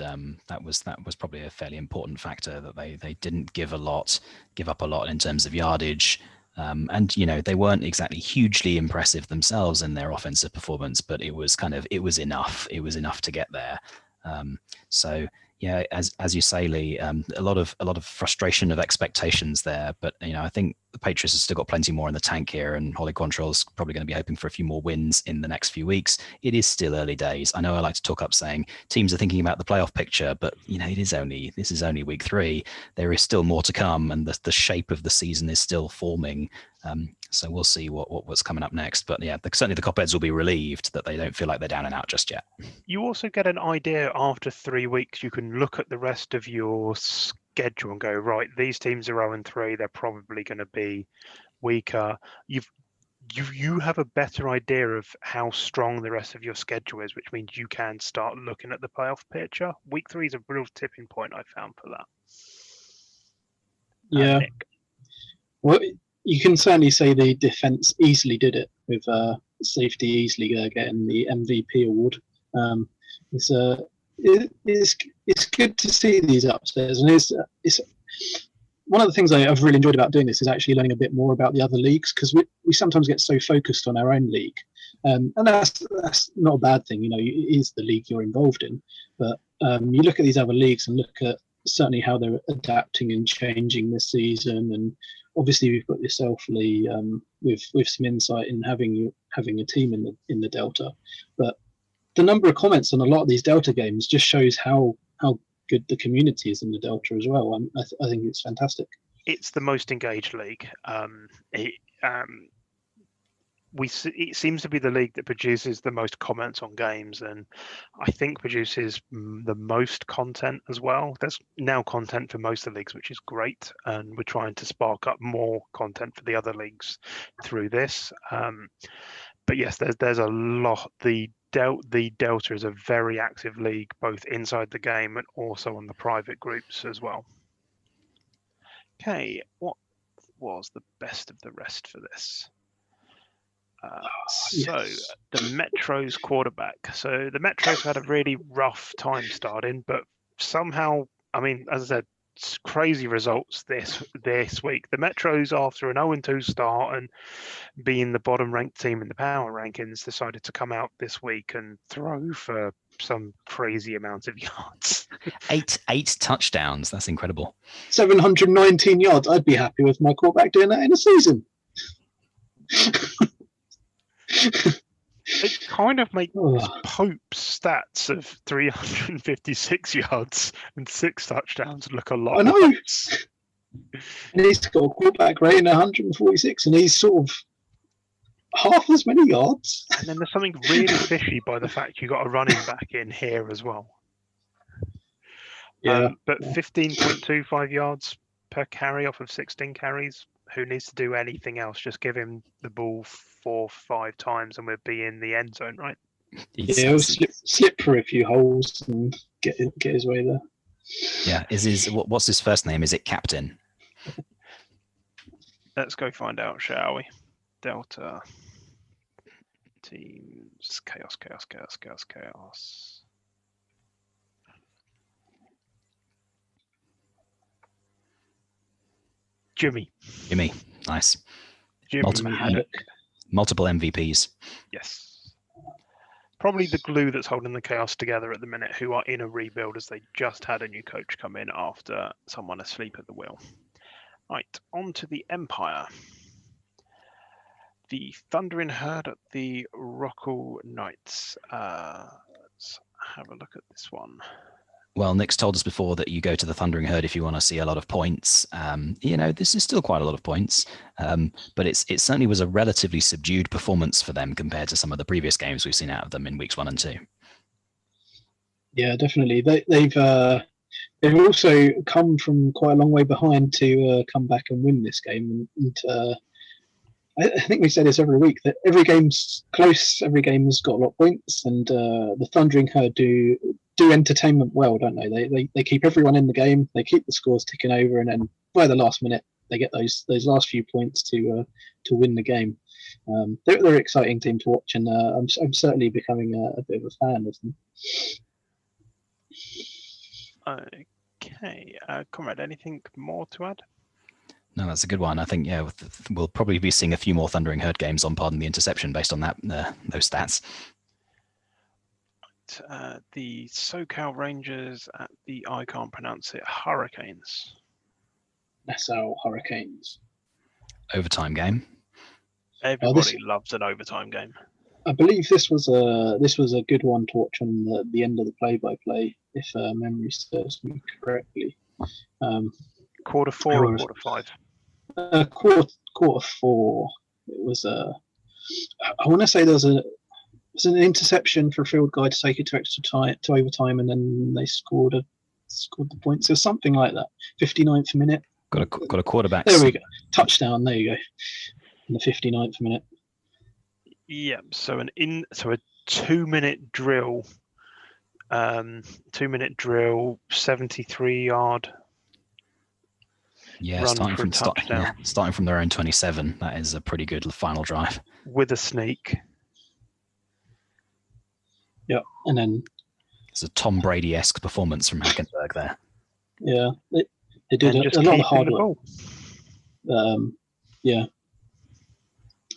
that was probably a fairly important factor, that they didn't give up a lot in terms of yardage, and they weren't exactly hugely impressive themselves in their offensive performance, but it was enough. It was enough to get there. So yeah, as you say, Lee, a lot of frustration of expectations there, but I think the Patriots have still got plenty more in the tank here, and Holly Quantrill's probably going to be hoping for a few more wins in the next few weeks. It is still early days. I know I like to talk up saying teams are thinking about the playoff picture, but this is only week 3. There is still more to come, and the shape of the season is still forming. So we'll see what's coming up next. But yeah, certainly the Copperheads will be relieved that they don't feel like they're down and out just yet. You also get an idea after 3 weeks. You can look at the rest of your schedule and go, right, these teams are 0-3. They're probably going to be weaker. You have a better idea of how strong the rest of your schedule is, which means you can start looking at the playoff picture. Week 3 is a real tipping point, I found, for that. Yeah. Well, you can certainly say the defense easily did it, with safety easily getting the MVP award. It's good to see these upsets, and it's one of the things I've really enjoyed about doing this is actually learning a bit more about the other leagues, because we sometimes get so focused on our own league, and that's not a bad thing. It is the league you're involved in, but you look at these other leagues and look at certainly how they're adapting and changing this season, and obviously we've got yourself, Lee, with some insight in having a team in the Delta, but the number of comments on a lot of these Delta games just shows how good the community is in the Delta as well. I think it's fantastic. It's the most engaged league. It seems to be the league that produces the most comments on games, and I think produces the most content as well. There's now content for most of the leagues, which is great, and we're trying to spark up more content for the other leagues through this. But yes, there's a lot. The Delta is a very active league, both inside the game and also on the private groups as well. Okay, what was the best of the rest for this? The Metros quarterback. So the Metros had a really rough time starting, but somehow, I mean, as I said, crazy results this week. The Metros, after an 0-2 start and being the bottom ranked team in the power rankings, decided to come out this week and throw for some crazy amount of yards. Eight touchdowns. That's incredible. 719 yards. I'd be happy with my quarterback doing that in a season. It kind of makes Pope's stats of 356 yards and 6 touchdowns look a lot I know. worse. And he's got a quarterback rating 146, and he's sort of half as many yards. And then there's something really fishy by the fact you got a running back in here as well. Yeah. But 15.25 yards per carry off of 16 carries. Who needs to do anything else? Just give him the ball 4 or 5 times and we'll be in the end zone, right? Yeah, he'll slip through a few holes and get his way there. Yeah, what's his first name? Is it Captain? Let's go find out, shall we? Delta teams chaos. Jimmy, Nice. Jimmy Haddock. Multiple MVPs. Yes. Probably the glue that's holding the chaos together at the minute, who are in a rebuild as they just had a new coach come in after someone asleep at the wheel. Right, on to the Empire. The Thundering Herd at the Rockall Knights. Let's have a look at this one. Well, Nick's told us before that you go to the Thundering Herd if you want to see a lot of points. This is still quite a lot of points, but it certainly was a relatively subdued performance for them compared to some of the previous games we've seen out of them in weeks 1 and 2. Yeah, definitely. They've also come from quite a long way behind to come back and win this game. And I think we say this every week, that every game's close, every game has got a lot of points, and the Thundering Herd do entertainment well, don't they? They keep everyone in the game, they keep the scores ticking over, and then by the last minute they get those last few points to win the game. They're an exciting team to watch, and I'm certainly becoming a bit of a fan of them. Okay, Conrad, anything more to add? No, that's a good one. I think we'll probably be seeing a few more Thundering Herd games on Pardon the Interception based on that those stats. The SoCal Rangers at the, I can't pronounce it, Hurricanes. Nassau Hurricanes. Overtime game. Everybody loves an overtime game. I believe this was a good one to watch on the end of the play-by-play, if memory serves me correctly. Quarter 4 or quarter 5? Quarter 4. It was I want to say there was an interception for a field guy to take it to extra time, to overtime, and then they scored the points or something like that. 59th minute. Got a quarterback. There we go. Touchdown. There you go. In the 59th minute. Yeah. So a 2-minute drill. 2-minute drill. 73-yard. Yeah, starting from their own 27. That is a pretty good final drive. With a sneak. Yeah, and then it's a Tom Brady-esque performance from Hackenberg there. Yeah, they did a lot of hard work. Yeah,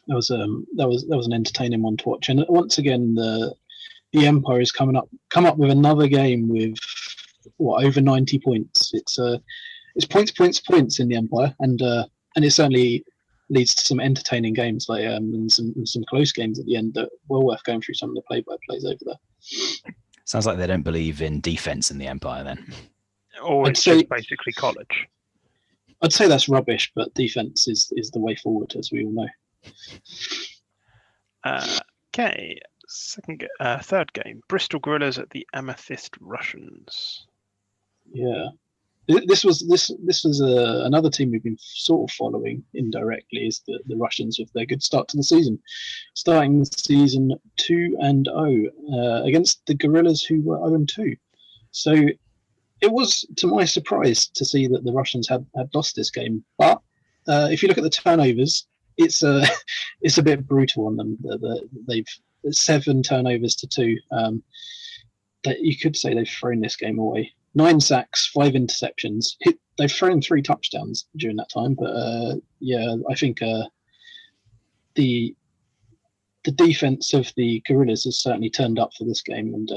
that was an entertaining one to watch. And once again, the Empire has come up with another game with over 90 points. It's points in the Empire, and it certainly leads to some entertaining games, like and some close games at the end that were worth going through some of the play-by-plays over there. Sounds like they don't believe in defense in the Empire then. Or it's just basically college. I'd say that's rubbish, but defense is the way forward, as we all know. Okay, third game, Bristol Guerrillas at the Amethyst Russians. Yeah. This was another team we've been sort of following indirectly, is the Russians with their good start to the season, starting the season 2-0 against the Guerrillas, who were 0-2. So it was, to my surprise, to see that the Russians had lost this game. But if you look at the turnovers, it's a bit brutal on them. They've 7 turnovers to 2. That you could say they've thrown this game away. 9 sacks, 5 interceptions. they've thrown 3 touchdowns during that time, but I think the defense of the Gorillas has certainly turned up for this game and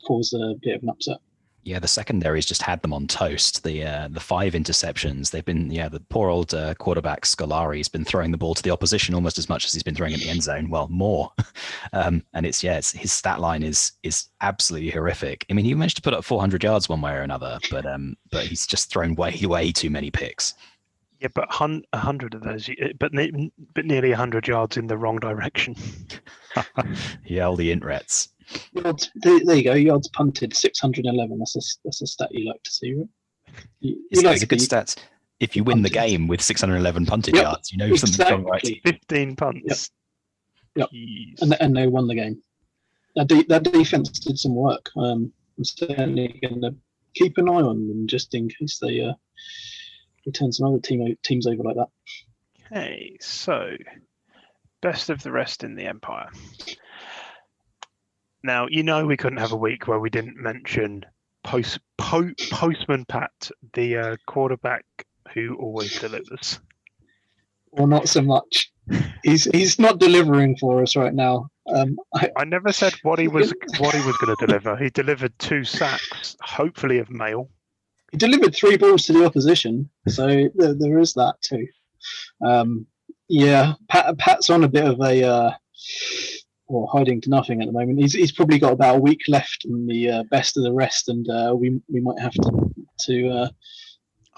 caused a bit of an upset. Yeah, the secondary's just had them on toast. The 5 interceptions. They've been, the poor old quarterback Scolari's been throwing the ball to the opposition almost as much as he's been throwing in the end zone. Well, more. And it's his stat line is absolutely horrific. I mean, he managed to put up 400 yards one way or another, but he's just thrown way too many picks. Yeah, but 100 of those, but nearly 100 yards in the wrong direction. Yeah, all the intrets. Yards, there you go. Yards punted 611. That's a stat you like to see, right? It's a good stat. If you win the game with 611 punted yards, you know something's gone right. 15 punts. Yep. And they won the game. That defense did some work. I'm certainly going to keep an eye on them just in case they turn some other teams over like that. Okay, so best of the rest in the Empire. Now, we couldn't have a week where we didn't mention Postman Pat, the quarterback who always delivers. Or not so much. He's not delivering for us right now. I never said what he was going to deliver. He delivered 2 sacks, hopefully of mail. He delivered 3 balls to the opposition, so there is that too. Pat's on a bit of a hiding to nothing at the moment. He's probably got about a week left in the best of the rest, and we might have to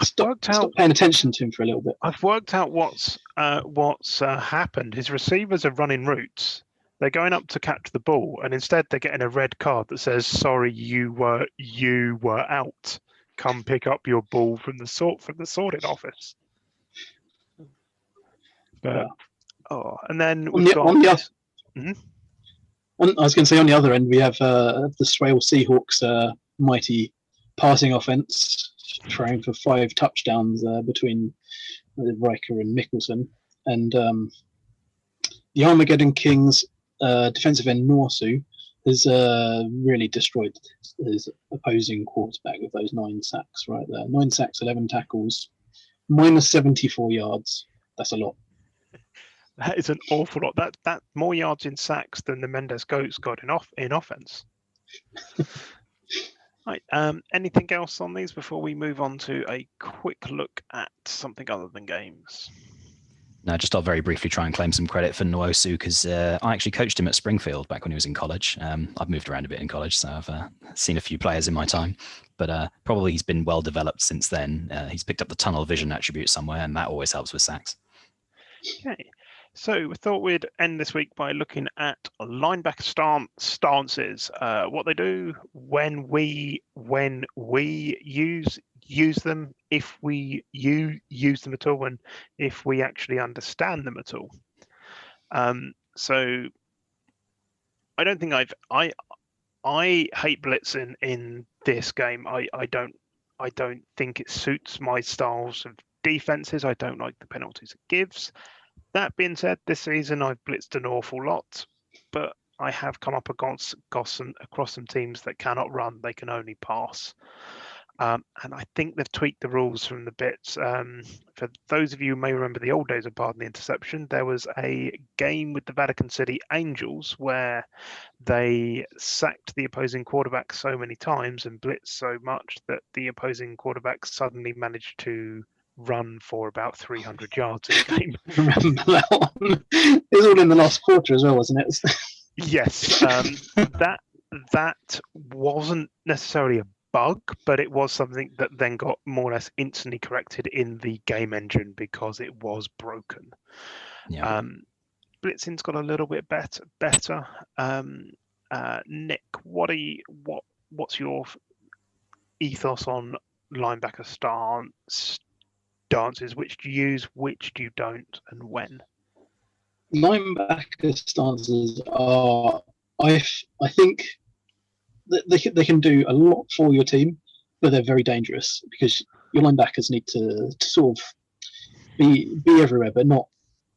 stop paying attention to him for a little bit. I've worked out what's happened. His receivers are running routes. They're going up to catch the ball, and instead they're getting a red card that says, "Sorry, you were out. Come pick up your ball from the sorting office." But and then I was going to say on the other end we have the Swale Seahawks mighty passing offense, throwing for 5 touchdowns between Riker and Mickelson, and the Armageddon Kings defensive end Norsu has really destroyed his opposing quarterback with those 9 sacks right there. 9 sacks, 11 tackles, minus 74 yards. That's a lot. That is an awful lot. That more yards in sacks than the Mendes Goats got in offense. Right. Anything else on these before we move on to a quick look at something other than games? No, I'll very briefly try and claim some credit for Nwosu because I actually coached him at Springfield back when he was in college. I've moved around a bit in college, so I've seen a few players in my time, but probably he's been well developed since then. He's picked up the tunnel vision attribute somewhere, and that always helps with sacks. Okay. So we thought we'd end this week by looking at linebacker stances, what they do, when we use them, if we use them at all, and if we actually understand them at all. So I don't think I hate blitzing in this game. I don't think it suits my styles of defenses. I don't like the penalties it gives. That being said, this season I've blitzed an awful lot, but I have come up across some teams that cannot run; they can only pass. And I think they've tweaked the rules from the bits. For those of you who may remember the old days of Pardon the Interception, there was a game with the Vatican City Angels where they sacked the opposing quarterback so many times and blitzed so much that the opposing quarterback suddenly managed to run for about 300 yards in the game. Remember that one? It was all in the last quarter as well, wasn't it? Yes. That wasn't necessarily a bug, but it was something that then got more or less instantly corrected in the game engine because it was broken. Yeah. Blitzing's got a little bit better. Nick, what's your ethos on linebacker stances? Which do you use, which do you don't, and when? Linebacker stances are, I think that they can do a lot for your team, but they're very dangerous because your linebackers need to sort of be everywhere, but not.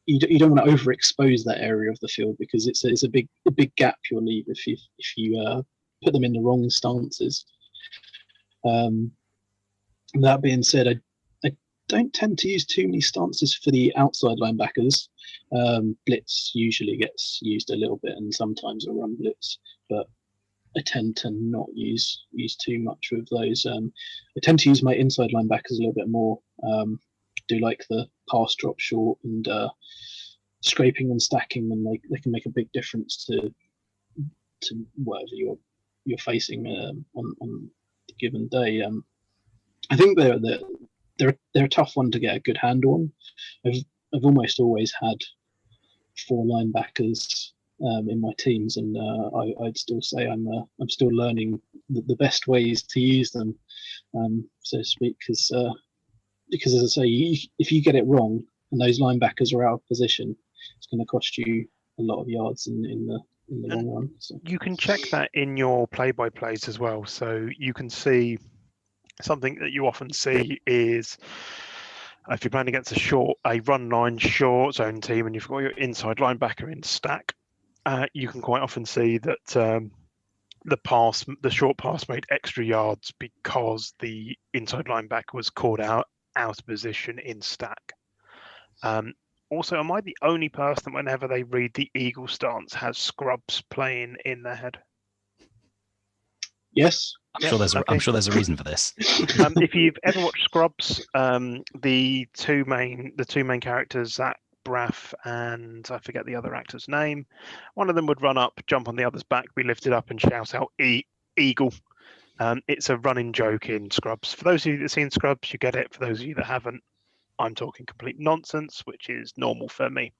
You don't want to overexpose that area of the field because it's a big gap you'll leave if you put them in the wrong stances. That being said, don't tend to use too many stances for the outside linebackers. Blitz usually gets used a little bit, and sometimes a run blitz, but I tend to not use too much of those. I tend to use my inside linebackers a little bit more. Do like the pass drop short and scraping and stacking them. They can make a big difference to whatever you're facing on the given day. I think they're a tough one to get a good handle on. I've almost always had 4 linebackers in my teams, and I'd still say I'm still learning the best ways to use them, so to speak. Because as I say, if you get it wrong and those linebackers are out of position, it's going to cost you a lot of yards in the long run. So. You can check that in your play-by-plays as well. So you can see something that you often see is if you're playing against a run line short zone team and you've got your inside linebacker in stack, you can quite often see that the short pass made extra yards because the inside linebacker was caught out of position in stack. Also, am I the only person whenever they read the Eagle stance has scrubs playing in their head? Yes. I'm sure there's a reason for this. If you've ever watched Scrubs, the two main characters, Zach Braff and I forget the other actor's name, one of them would run up, jump on the other's back, be lifted up, and shout out "Eagle." It's a running joke in Scrubs. For those of you that have seen Scrubs, you get it. For those of you that haven't, I'm talking complete nonsense, which is normal for me.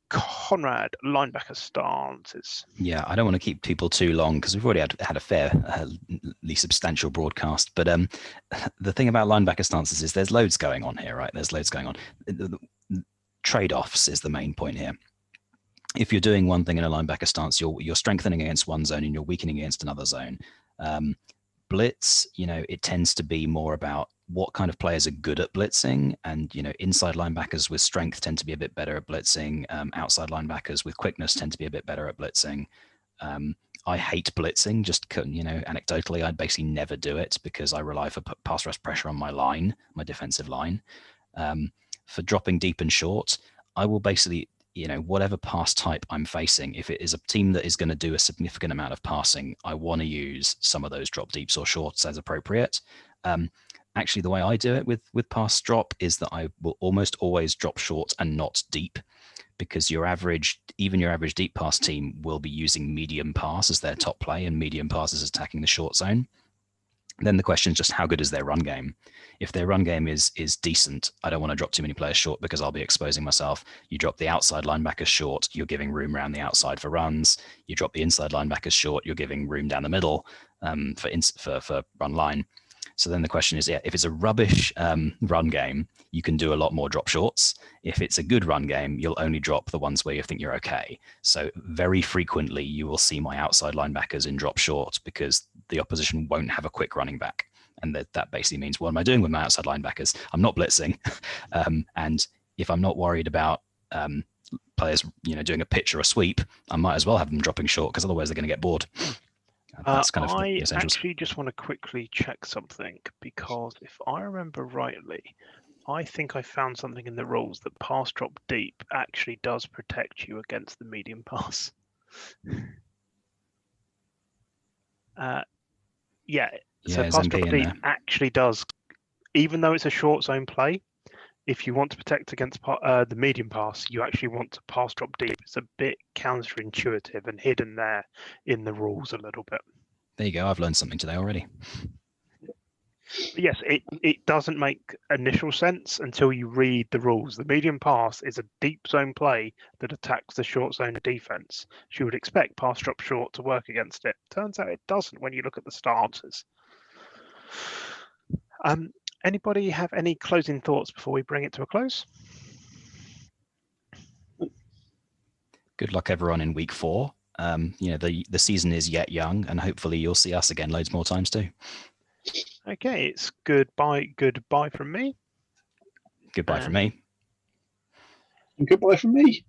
Conrad, linebacker stances. Yeah, I don't want to keep people too long because we've already had a fairly substantial broadcast. But the thing about linebacker stances is there's loads going on here, right? There's loads going on. Trade-offs is the main point here. If you're doing one thing in a linebacker stance, you're strengthening against one zone and you're weakening against another zone. Blitz, it tends to be more about what kind of players are good at blitzing, and inside linebackers with strength tend to be a bit better at blitzing. Outside linebackers with quickness tend to be a bit better at blitzing. I hate blitzing. Just anecdotally, I'd basically never do it because I rely for pass rush pressure on my defensive line. For dropping deep and short, I will basically whatever pass type I'm facing, if it is a team that is going to do a significant amount of passing, I want to use some of those drop deeps or shorts as appropriate. Actually, the way I do it with pass drop is that I will almost always drop short and not deep, because even your average deep pass team will be using medium pass as their top play, and medium pass is attacking the short zone. Then the question is just how good is their run game? If their run game is decent, I don't want to drop too many players short because I'll be exposing myself. You drop the outside linebackers short, you're giving room around the outside for runs. You drop the inside linebackers short, you're giving room down the middle for run line. So then the question is, if it's a rubbish run game, you can do a lot more drop shorts. If it's a good run game, you'll only drop the ones where you think you're okay. So very frequently, you will see my outside linebackers in drop short because the opposition won't have a quick running back. And that basically means, what am I doing with my outside linebackers? I'm not blitzing. And if I'm not worried about players doing a pitch or a sweep, I might as well have them dropping short because otherwise they're going to get bored. That's kind of the essentials. I actually just want to quickly check something, because if I remember rightly, I think I found something in the rules that pass drop deep actually does protect you against the medium pass. So pass drop deep actually does, even though it's a short zone play, if you want to protect against the medium pass, you actually want to pass drop deep. It's a bit counterintuitive and hidden there in the rules a little bit. There you go. I've learned something today already. But yes, it doesn't make initial sense until you read the rules. The medium pass is a deep zone play that attacks the short zone defense. So you would expect pass drop short to work against it. Turns out it doesn't when you look at the starters. Anybody have any closing thoughts before we bring it to a close? Good luck, everyone, in week 4. The season is yet young, and hopefully you'll see us again loads more times too. Okay, it's goodbye from me. Goodbye from me. And goodbye from me.